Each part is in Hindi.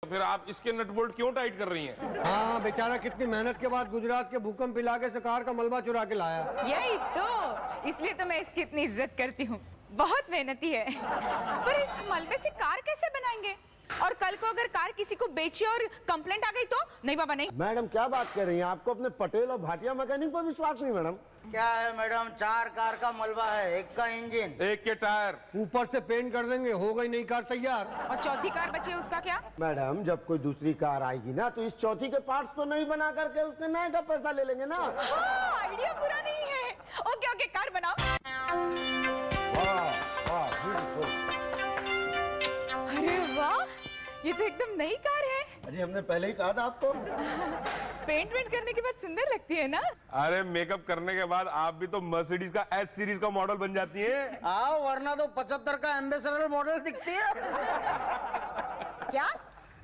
तो फिर आप इसके नट बोल्ट क्यों टाइट कर रही हैं? हाँ बेचारा कितनी मेहनत के बाद गुजरात के भूकंप इलाके से कार का मलबा चुरा के लाया। यही तो, इसलिए तो मैं इसकी इतनी इज्जत करती हूँ। बहुत मेहनती है। पर इस मलबे से कार कैसे बनाएंगे? और कल को अगर कार किसी को बेची और कंप्लेंट आ गई तो? नहीं बाबा नहीं। मैडम क्या बात कर रही हैं? आपको अपने पटेल और भाटिया मैकेनिक पर विश्वास नहीं मैडम? क्या है मैडम, 4 कार का मलबा है, 1 का इंजन, 1 के टायर, ऊपर से पेंट कर देंगे, हो गई नई कार तैयार। और चौथी कार बची है, उसका क्या? मैडम जब कोई दूसरी कार आएगी ना तो इस चौथी के पार्ट्स तो नहीं बना करके उसने नए का पैसा ले लेंगे ना। हाँ, आइडिया बुरा नहीं है। ओके ओके, कार बनाओ। वाह वाह ब्यूटीफुल। अरे वाह, ये तो एकदम नई कार है। अरे हमने पहले ही कहा था आपको। पेंट वेंट करने के बाद सुंदर लगती है ना? अरे मेकअप करने के बाद आप भी तो मर्सिडीज का एस सीरीज का मॉडल बन जाती हैं। आओ वरना तो 75 का एम्बेसडर मॉडल दिखती है। क्या?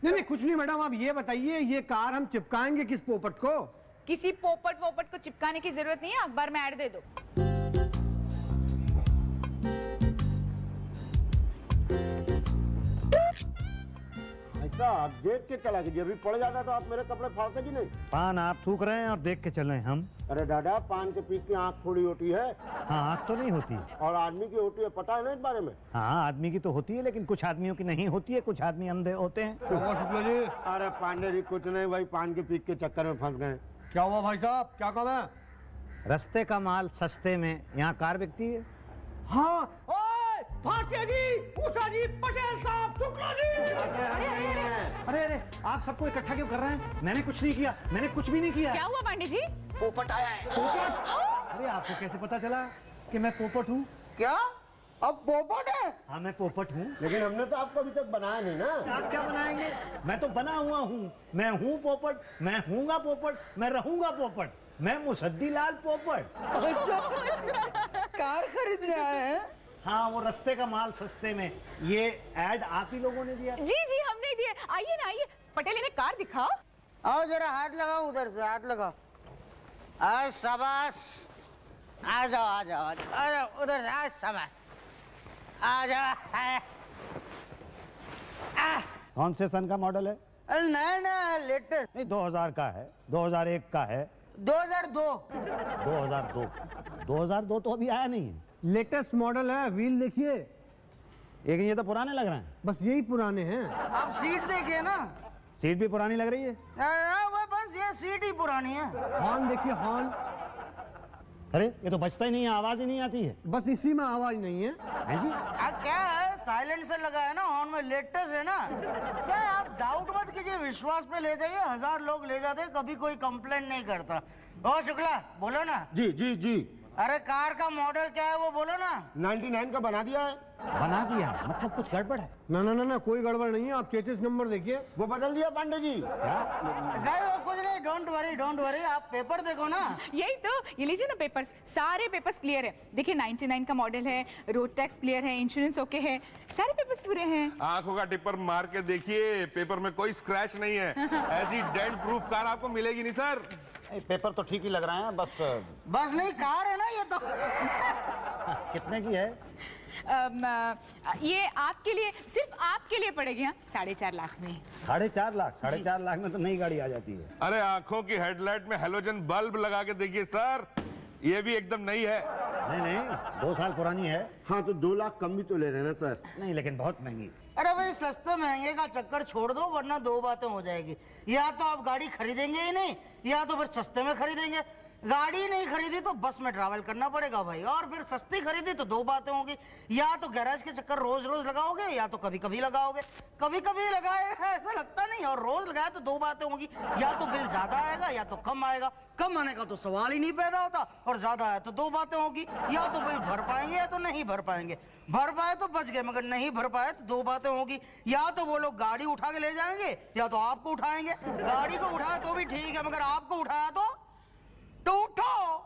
नहीं कुछ नहीं मैडम, आप ये बताइए ये कार हम चिपकाएंगे किस पोपट को? किसी पोपट वोपट को चिपकाने की जरूरत नहीं है, अखबार में ऐड दे दो। ऐसा आप देख के चला कीजिए, अभी पड़ जाता तो आप मेरे कपड़े फाड़ते कि नहीं? पान आप थूक रहे हैं और देख के चल रहे हैं हम। अरे दादा पान के पीक की आँख थोड़ी होती है। हाँ, आँख तो नहीं होती और आदमी की होती है, पता है ना इस बारे में? हाँ, आदमी की तो होती है, लेकिन कुछ आदमियों की नहीं होती है, कुछ आदमी अंधे होते हैं। क्या हुआ शुक्ला जी? अरे पांडे जी कुछ नहीं भाई, पान के पीक के चक्कर में फंस गए। क्या हुआ भाई साहब, क्या काम है? रस्ते का माल सस्ते में, यहाँ कार बिकती है। हाँ भाटिया जी, उषा जी, पटेल साहब, शुक्ला जी। अरे अरे, आप सबको इकट्ठा क्यों कर रहे हैं? मैंने कुछ नहीं किया, मैंने कुछ भी नहीं किया। क्या हुआ पांडे जी? पोपट आया है। पोपट? अरे आपको कैसे पता चला कि मैं पोपट हूँ? क्या? अब पोपट है? हाँ मैं पोपट हूँ। लेकिन हमने तो आपको अभी तक बनाया नहीं ना। आप क्या बनाएंगे? मैं तो बना हुआ हूँ। मैं हूँ पोपट, मैं हूँगा पोपट, मैं रहूंगा पोपट, मैं मुसद्दी लाल पोपट। कार खरीदने आए हैं? हाँ, वो रस्ते का माल सस्ते में, ये ऐड आप ही लोगों ने दिया। जी जी हमने दिए। आइए ना आइए, पटेल इन्हें कार दिखाओ। आओ जरा हाथ लगाओ, उधर से हाथ लगाओ। आज शाबाश, आ जाओ आ जाओ आ जाओ, आ जाओ उधर से, आज शाबाश, आ जाओ। कौन से सन का मॉडल है? अरे नया नया लेटेस्ट। नहीं, 2000 का है, 2001 का है, 2002। 2002 तो अभी आया नहीं है। लेटेस्ट मॉडल है, व्हील देखिए। लेकिन ये तो पुराने लग रहे हैं। बस यही पुराने हैं। आप सीट देखिए ना। सीट भी पुरानी लग रही है। वो बस ये सीट ही पुरानी है। हॉर्न देखिए, हॉर्न। अरे ये तो बजता ही नहीं है, आवाज ही नहीं आती है। बस इसी में आवाज नहीं है। हैं जी? क्या है, साइलेंट से लगा है ना, हॉर्न में लेटेस्ट है ना। क्या है, आप डाउट मत कीजिए, विश्वास पे ले जाइए, 1000 लोग ले जाते, कभी कोई कंप्लेंट नहीं करता। ओ शुक्ला बोलो ना। जी जी जी। अरे कार का मॉडल क्या है वो बोलो ना। 99 का बना दिया है। बना दिया है? मतलब कुछ गड़बड़ है? ना ना ना ना, कोई गड़बड़ नहीं है। आप 33 नंबर देखिए, वो बदल दिया पांडे जी। नहीं वो कुछ नहीं, डोंट वरी, आप पेपर देखो ना। यही तो, ये लीजिए ना पेपर्स, सारे पेपर्स क्लियर है। देखिए 99 का मॉडल है, रोड टैक्स क्लियर है, इंश्योरेंस ओके है, सारे पेपर्स पूरे हैं। आंखों का टिपर मार के देखिए, पेपर में कोई स्क्रैच नहीं है। ऐसी डेंट प्रूफ कार आपको मिलेगी नहीं सर। पेपर तो ठीक ही लग रहे हैं, बस नहीं, कार है ना ये तो। कितने की है? ये आपके लिए, सिर्फ आपके लिए पड़ेगी। हाँ, 4.5 लाख में। 4.5 लाख? 4.5 लाख में तो नई गाड़ी आ जाती है। अरे आंखों की हेडलाइट में हेलोजन बल्ब लगा के देखिए सर, ये भी एकदम नई है। नहीं 2 साल पुरानी है। हाँ तो 2 लाख कम भी तो ले रहे हैं ना सर। नहीं लेकिन बहुत महंगी। अरे भाई सस्ते महंगे का चक्कर छोड़ दो, वरना 2 बातें हो जाएगी। या तो आप गाड़ी खरीदेंगे ही नहीं, या तो फिर सस्ते में खरीदेंगे। गाड़ी नहीं खरीदी तो बस में ट्रैवल करना पड़ेगा भाई, और फिर सस्ती खरीदी तो 2 बातें होंगी। या तो गैराज के चक्कर रोज रोज लगाओगे, या तो कभी कभी लगाओगे। कभी कभी लगाए ऐसा लगता नहीं, और रोज लगाए तो 2 बातें होंगी। या तो बिल ज्यादा आएगा या तो कम आएगा। कम आने का तो सवाल ही नहीं पैदा होता, और ज्यादा आया तो 2 बातें होगी। या तो बिल भर पाएंगे या तो नहीं भर पाएंगे। भर पाए तो बच गए, मगर नहीं भर पाए तो 2 बातें होगी। या तो वो लोग गाड़ी उठा के ले जाएंगे, या तो आपको उठाएंगे। गाड़ी को उठाया तो भी ठीक है, मगर आपको उठाया तो उठो,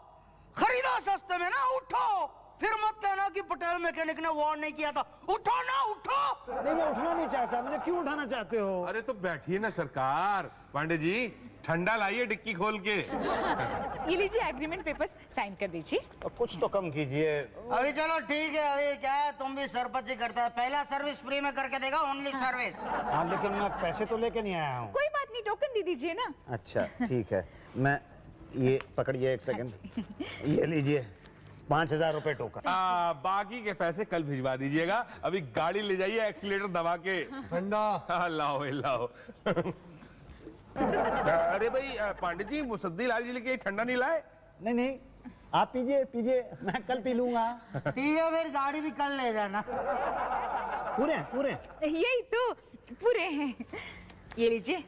खरीदो सस्ते में ना, उठो फिर मत कहना कि पटेल मैकेनिक ने वार्न नहीं किया था। उठो ना, उठो। नहीं, मैं उठना नहीं चाहता। मुझे क्यों उठाना चाहते हो? अरे तो बैठिए ना सरकार। पांडे जी ठंडा लाइए डिक्की खोल के। ये लीजिए एग्रीमेंट पेपर्स, साइन कर दीजिए। कुछ तो कम कीजिए। अभी चलो ठीक है, अभी क्या है, तुम भी सरपंची करता है। पहला सर्विस फ्री में करके देगा, ओनली सर्विस। हाँ, लेकिन मैं पैसे तो लेके नहीं आया हूँ। कोई बात नहीं, टोकन दे दीजिए ना। अच्छा ठीक है, मैं ये पकड़िए एक सेकंड। ये लीजिए 5,000 रुपए टोकन। बाकी के पैसे कल भिजवा दीजिएगा। अभी गाड़ी ले जाइए एक्सीलेटर दबा के। ठंडा लाओ लाओ। अरे भाई पांडे जी मुसद्दी लाल जी लेके ठंडा नहीं लाए? नहीं नहीं, आप पीजिए पीजिए, मैं कल पी लूंगा। ठीक है, फिर गाड़ी भी कल ले जाना। पूरे पूरे यही तो पूरे हैं। ये लीजिए,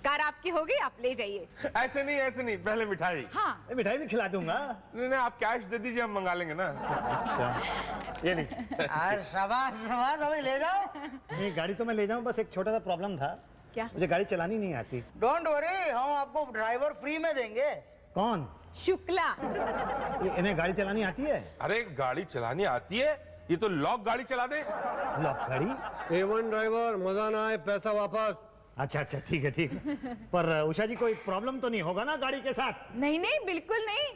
कार आपकी हो गई, आप ले जाइए। ऐसे नहीं, पहले मिठाई। हाँ, मिठाई भी खिला दूंगा। नहीं आप कैश दे दीजिए, हम मंगा लेंगे ना। अच्छा ये लीजिए। शाबाश शाबाश, अभी ले जाओ। नहीं, गाड़ी तो मैं ले जाऊं, बस एक छोटा सा प्रॉब्लम था। क्या? मुझे गाड़ी चलानी नहीं आती। डोंट वरी, हम आपको ड्राइवर फ्री में देंगे। कौन? शुक्ला। इन्हें गाड़ी चलानी आती है? अरे गाड़ी चलानी आती है, ये तो लॉक गाड़ी चला दे। लॉक गाड़ी? A1 ड्राइवर, मजा ना आए पैसा वापस। अच्छा अच्छा ठीक है ठीक है। पर उषा जी कोई प्रॉब्लम तो नहीं होगा ना गाड़ी के साथ? नहीं नहीं, बिल्कुल नहीं।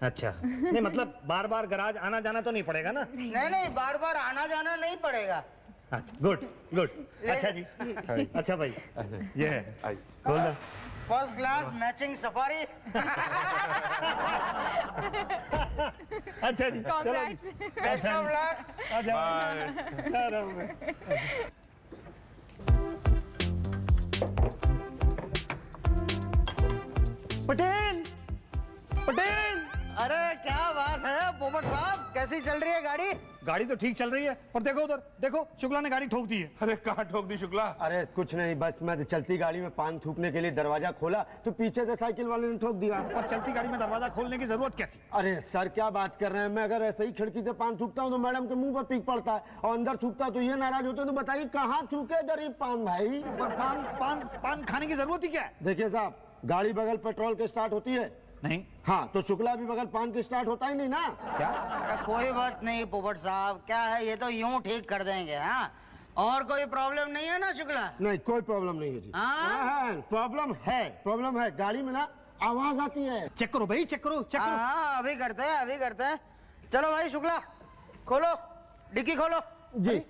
अच्छा नहीं, मतलब बार बार गैराज आना जाना तो नहीं पड़ेगा ना? नहीं नहीं, बार बार आना जाना नहीं पड़ेगा। अच्छा गुड गुड। अच्छा जी, अच्छा भाई ये है, खोल दो। First class matching safari. अच्छा जी चलो जी। Congrats. Best of luck. आ जाओ। बाय। आ रहा हूँ मैं। पटेल, पटेल। अरे क्या बात है पोपट साहब, कैसी चल रही है गाड़ी? गाड़ी तो ठीक चल रही है, पर देखो उधर देखो, शुक्ला ने गाड़ी ठोक दी है। अरे कहाँ ठोक दी शुक्ला? अरे कुछ नहीं, बस मैं चलती गाड़ी में पान थूकने के लिए दरवाजा खोला तो पीछे से साइकिल वाले ने ठोक दिया। पर चलती गाड़ी में दरवाजा खोलने की जरूरत क्या थी? अरे सर क्या बात कर रहे हैं, मैं अगर ऐसे ही खिड़की से पान थूकता हूँ तो मैडम के मुंह पर पीक पड़ता है, और अंदर थूकता तो ये नाराज होते। तो बताइए कहाँ थूके गरीब पान भाई। पर पान पान पान खाने की जरूरत ही क्या है? देखिए साहब, गाड़ी बगल पेट्रोल के स्टार्ट होती है नहीं। हाँ, तो शुक्ला भी बगल पान के स्टार्ट होता ही नहीं ना। क्या? अरे कोई बात नहीं पोपट साहब, क्या है, ये तो यूं ठीक कर देंगे। हाँ, और कोई प्रॉब्लम नहीं है ना शुक्ला? नहीं कोई प्रॉब्लम नहीं है जी। हाँ? प्रॉब्लम है गाड़ी में ना आवाज आती है। चेक करो भाई, चेक करो चेक करो। हाँ अभी करते हैं, अभी करते हैं। चलो भाई शुक्ला, खोलो डिक्की खोलो। जी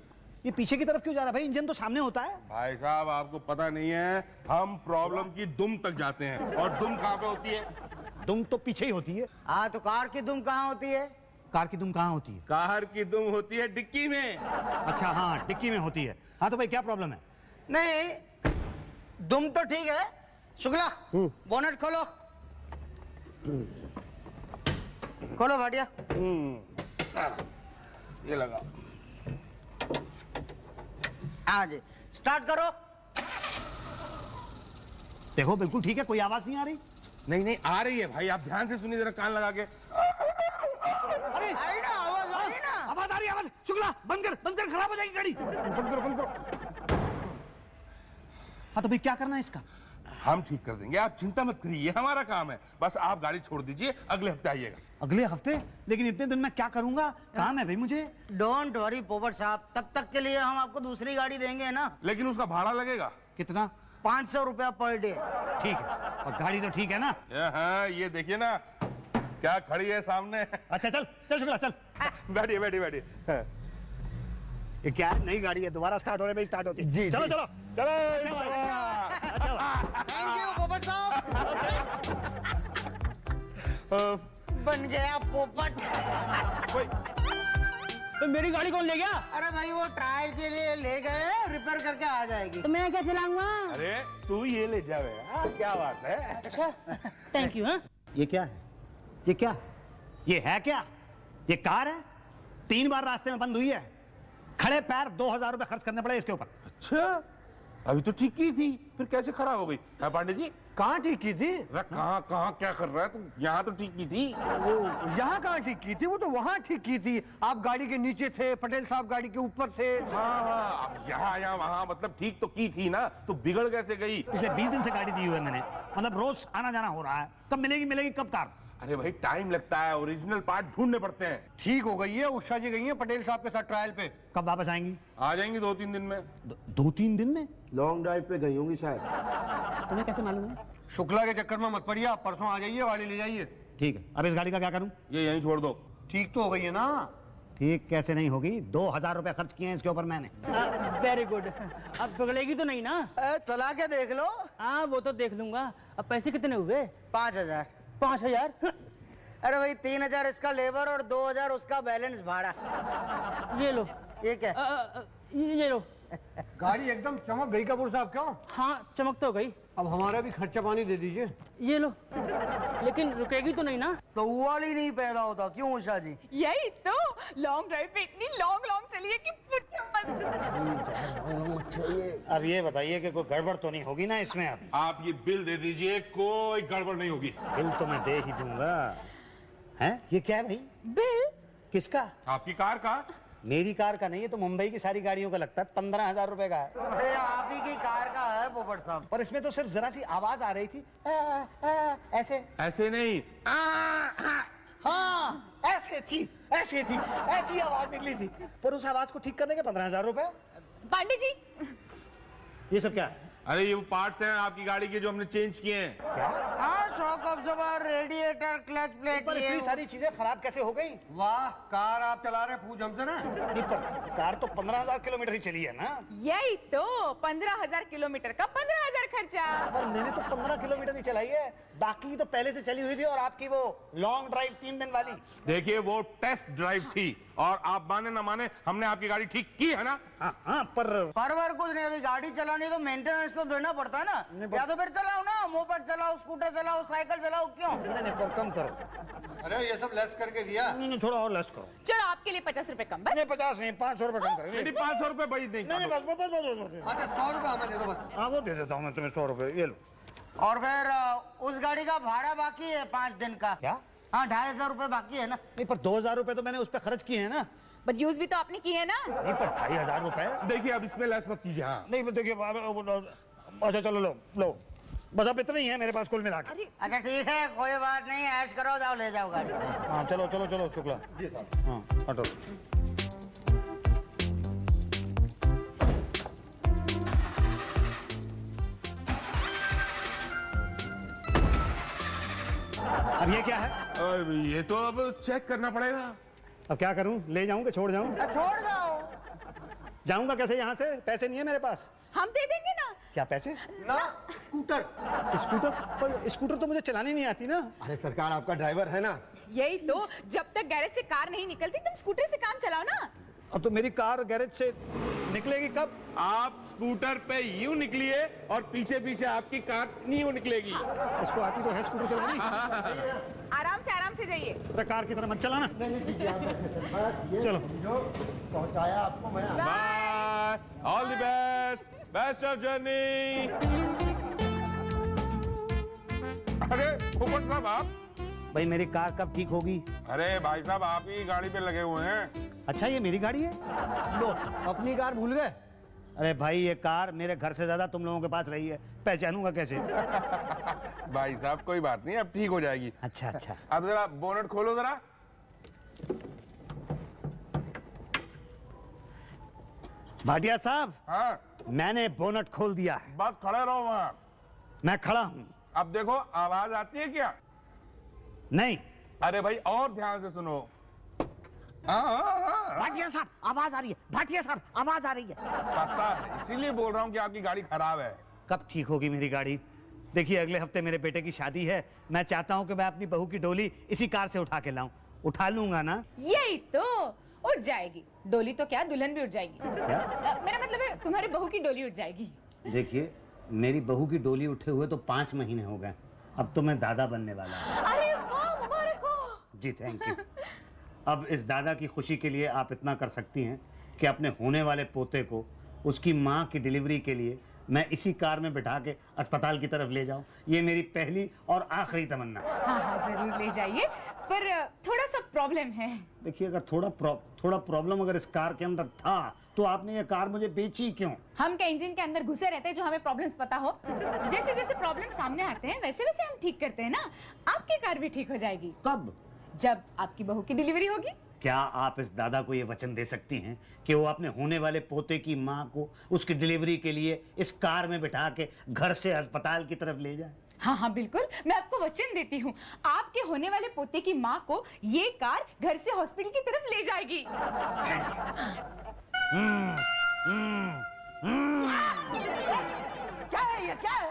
ये पीछे की तरफ क्यों जा रहा है भाई? इंजन तो सामने होता है। भाई साहब आपको पता नहीं है, हम प्रॉब्लम की दुम तक जाते हैं। और दुम कहाँ पे होती है? दुम तो पीछे ही होती है। हाँ तो कार की दुम कहाँ होती है? कार की दुम कहाँ होती है? कार की दुम होती है डिक्की में। अच्छा हाँ, डिक्की में होती है। हाँ तो भाई क्या प्रॉब्लम है? नहीं, दुम तो ठीक है। शुक्ला बोनेट खोलो, खोलो भाटिया। ये लगा। हाँ जी, स्टार्ट करो। देखो बिल्कुल ठीक है, कोई आवाज नहीं आ रही। नहीं आ रही है भाई, आप ध्यान से सुनिए जरा, कान लगा के। अरे आई ना आवाज, आई ना। आवाज आ रही है, आवाज। शुक्ला बंद कर, खराब हो जाएगी गाड़ी। बंद करो। हाँ तो भाई क्या करना है इसका? हम ठीक कर देंगे, आप चिंता मत करिए, ये हमारा काम है। बस आप गाड़ी छोड़ दीजिए, अगले हफ्ते आइएगा। अगले हफ्ते? लेकिन इतने दिन में क्या करूंगा, काम है भाई मुझे। डोंट वरी पोपट साहब, तब तक के लिए हम आपको दूसरी गाड़ी देंगे ना। लेकिन उसका भाड़ा लगेगा। कितना? 500 रुपया पर डे। ठीक है, और गाड़ी तो ठीक है ना? हाँ ये देखिए ना क्या खड़ी है सामने। अच्छा चल चल शुक्ला चल। बैठिए। ये क्या है, नई गाड़ी है, दोबारा स्टार्ट हो रही है, स्टार्ट होती है। जी, चलो जी। चलो थैंक यू पोपट साहब। बन गया पोपट। तो मेरी गाड़ी कौन ले गया? अरे भाई वो ट्रायल के लिए ले गए, रिपेयर करके आ जाएगी। तो मैं क्या चलाऊंगा? अरे तू ये ले जावे। क्या बात है। अच्छा थैंक यू। हाँ ये क्या है? ये क्या है? ये है क्या? ये कार है, 3 बार रास्ते में बंद हुई है, खड़े पैर 2000 रुपए खर्च करने पड़े इसके ऊपर। अच्छा अभी तो ठीक की थी, फिर कैसे खराब हो गई? पांडे जी कहाँ ठीक की थी? कहाँ क्या कर रहा है तू? यहाँ तो ठीक की थी। यहाँ कहाँ ठीक की थी? वो तो वहाँ ठीक की थी। आप गाड़ी के नीचे थे, पटेल साहब गाड़ी के ऊपर थे। हाँ अब यहाँ वहाँ मतलब ठीक तो की थी ना, तो बिगड़ कैसे गई? पिछले 20 दिन से गाड़ी दी हुई है मैंने, मतलब रोज आना जाना हो रहा है। कब मिलेगी कब कार? अरे भाई टाइम लगता है, ओरिजिनल पार्ट ढूंढने पड़ते हैं। ठीक हो गई है, उषा जी गई है पटेल साहब के साथ ट्रायल पे। कब वापस आएंगी? आ जाएंगी 2-3 दिन में। 2-3 दिन में? लॉन्ग ड्राइव पे गई होंगी शायद। तुम्हें कैसे मालूम है? शुक्ला के चक्कर में मत पड़िए, आप परसों आ जाइए, गाड़ी ले जाइए। ठीक है, अब इस गाड़ी का क्या करूं? ये यहीं छोड़ दो। ठीक तो हो गई है ना? ठीक कैसे नहीं होगी? 2000 रुपए खर्च किए हैं इसके ऊपर मैंने। Very good. अब बिगड़ेगी तो नहीं ना? चला के देख लो। हाँ वो तो देख लूंगा। अब पैसे कितने हुए? 5000। 5000? अरे भाई 3000 इसका लेबर और 2000 उसका बैलेंस भाड़ा। ये लो। ये क्या? ये लो। गाड़ी एकदम चमक गई कपूर साहब, क्यों? हाँ चमक तो गई। अब हमारा भी खर्चा पानी दे दीजिए। ये लो। लेकिन रुकेगी तो नहीं ना? सवाल ही नहीं पैदा होता, क्यों उषा जी? यही तो, लॉन्ग ड्राइव पे इतनी लॉन्ग चली है कि पूछो मत। अब ये बताइए कि कोई गड़बड़ तो नहीं होगी ना इसमें? अब आप ये बिल दे दीजिए, कोई गड़बड़ नहीं होगी। बिल तो मैं दे ही दूंगा। हैं? ये क्या है भाई? बिल? किसका? आपकी कार का। मेरी कार का नहीं है, तो मुंबई की सारी गाड़ियों का लगता है। 15,000 रुपए का है। अरे आप ही की कार का है पोपट साहब। पर इसमें तो सिर्फ जरा सी आवाज आ रही थी, ऐसे। ऐसे नहीं, हाँ ऐसे थी, ऐसी आवाज निकली थी। पर उस आवाज को ठीक करने के 15,000 रुपए। पांडे जी, ये सब क्या है? अरे ये वो पार्ट्स हैं आपकी गाड़ी के जो हमने चेंज किए हैं। क्या? हाँ, shock absorber, radiator, clutch plate, पर ये इतनी सारी चीजें खराब कैसे हो गई? वाह, कार आप चला रहे, पूछ हमसे ना। नहीं, पर कार तो 15,000 किलोमीटर ही चली है ना। यही तो 15,000 किलोमीटर का 15,000 खर्चा। पर मैंने तो 15 किलोमीटर ही चलाई है, बाकी तो पहले से चली हुई थी। और आपकी वो लॉन्ग ड्राइव 3 दिन वाली। देखिए वो टेस्ट ड्राइव थी, और आप माने ना माने हमने आपकी गाड़ी ठीक की है ना। हाँ पर कुछ नहीं, अभी गाड़ी चलानी तो मेंटेनेंस तो देना पड़ता है ना। या तो फिर चलाओ ना, मोपेड चलाओ, स्कूटर चलाओ, साइकिल चलाओ, क्यों? नहीं, पर कम करो। अरे ये सब लेस करके दिया। नहीं, थोड़ा और लेस करो। चलो आपके लिए 50 रुपए कम, बस। नहीं 50 नहीं, 500 रुपए कम करेंगे। 500 रुपए भाई नहीं। नहीं, बस। अच्छा 100 रुपए हमें दे दो बस। हाँ वो दे देता हूँ मैं तुम्हें, 100 रुपए ये लो। और फिर उस गाड़ी का भाड़ा बाकी है 5 दिन का। क्या? हाँ 2500 रुपए बाकी है ना। नहीं, पर 2000 रुपए तो मैंने उस पर खर्च किए हैं ना। बट यूज भी तो आपने की है ना। नहीं, पर 2500 रुपए। देखिए अब इसमें लेस मत कीजिए। हाँ नहीं देखिए, अच्छा चलो लो बस, अब इतना ही है मेरे पास कुल मिला के। अच्छा ठीक है, कोई बात नहीं, ऐश करो, जाओ ले जाओ गाड़ी। हाँ चलो शुक्ला जी। हाँ हटो। अब ये क्या है? ये तो अब चेक करना पड़ेगा। अब क्या करूं? ले जाऊं कि छोड़ जाऊं? छोड़ जाओ। जाऊंगा कैसे यहाँ से? पैसे नहीं है मेरे पास। हम दे देंगे ना। क्या पैसे? ना स्कूटर। पर स्कूटर तो मुझे चलानी नहीं आती ना। अरे सरकार आपका ड्राइवर है ना। यही तो, जब तक गैरेज से कार नहीं निकलती तुम स्कूटर से काम चलाओ ना। अब तो मेरी कार गैरेज से निकलेगी कब? आप स्कूटर पे यूं निकलिए और पीछे पीछे आपकी कार यूं निकलेगी। इसको आती तो है स्कूटर चलानी। आराम से जाइए। अरे कार की तरह मत चलाना। चलो पहुंचाया आपको मैं। Bye, all the best of journey. अरे पोपट साहब आप। भाई मेरी कार कब ठीक होगी? अरे भाई साहब आप ही गाड़ी पे लगे हुए हैं। अच्छा ये मेरी गाड़ी है? लो अपनी कार भूल गए। अरे भाई ये कार मेरे घर से ज्यादा तुम लोगों के पास रही है, पहचानूंगा कैसे? भाई साहब कोई बात नहीं, अब ठीक हो जाएगी। अच्छा। अब जरा बोनट खोलो जरा। भाटिया साहब, हाँ मैंने बोनट खोल दिया है। बस खड़े रहो वहां। मैं खड़ा हूँ। अब देखो आवाज आती है क्या? नहीं। अरे भाई और ध्यान से सुनो। हाँ। भाटिया साहब आवाज आ रही है। भाटिया साहब आवाज आ रही है। पता है, इसीलिए बोल रहा हूँ कि आपकी गाड़ी खराब है। कब ठीक होगी मेरी गाड़ी? देखिए अगले हफ्ते मेरे बेटे की शादी है। मैं चाहता हूँ कि मैं अपनी बहू की डोली इसी कार से उठा के लाऊं। उठा लूंगा ना? यही तो, उठ जाएगी डोली तो क्या, दुल्हन भी उठ जाएगी। क्या? मेरा मतलब है तुम्हारी बहू की डोली उठ जाएगी। देखिए मेरी बहू की डोली उठे हुए तो 5 महीने हो गए। अब तो मैं दादा बनने वाला हूँ। अरे वाह, मुबारक हो। जी थैंक यू। अब इस दादा की खुशी के लिए आप इतना कर सकती हैं कि अपने होने वाले पोते को उसकी माँ की डिलीवरी के लिए मैं इसी कार में बिठा के अस्पताल की तरफ ले जाऊं। ये मेरी पहली और आखिरी तमन्ना। हाँ जरूर ले जाइए। पर थोड़ा सा प्रॉब्लम है। देखिए, अगर थोड़ा प्रॉब्लम अगर इस कार के अंदर था तो आपने ये कार मुझे बेची क्यों? हम क्या इंजन के अंदर घुसे रहते हैं जो हमें प्रॉब्लम्स पता हो? जैसे जैसे प्रॉब्लम सामने आते हैं वैसे वैसे हम ठीक करते हैं ना। आपकी कार भी ठीक हो जाएगी। कब? जब आपकी बहू की डिलीवरी होगी। क्या आप इस दादा को ये वचन दे सकती हैं कि वो अपने होने वाले पोते की माँ को उसकी डिलीवरी के लिए इस कार में बिठा के घर से अस्पताल की तरफ ले जाए? हाँ हाँ बिल्कुल, मैं आपको वचन देती हूँ, आपके होने वाले पोते की माँ को ये कार घर से हॉस्पिटल की तरफ ले जाएगी। क्या है ये, क्या है?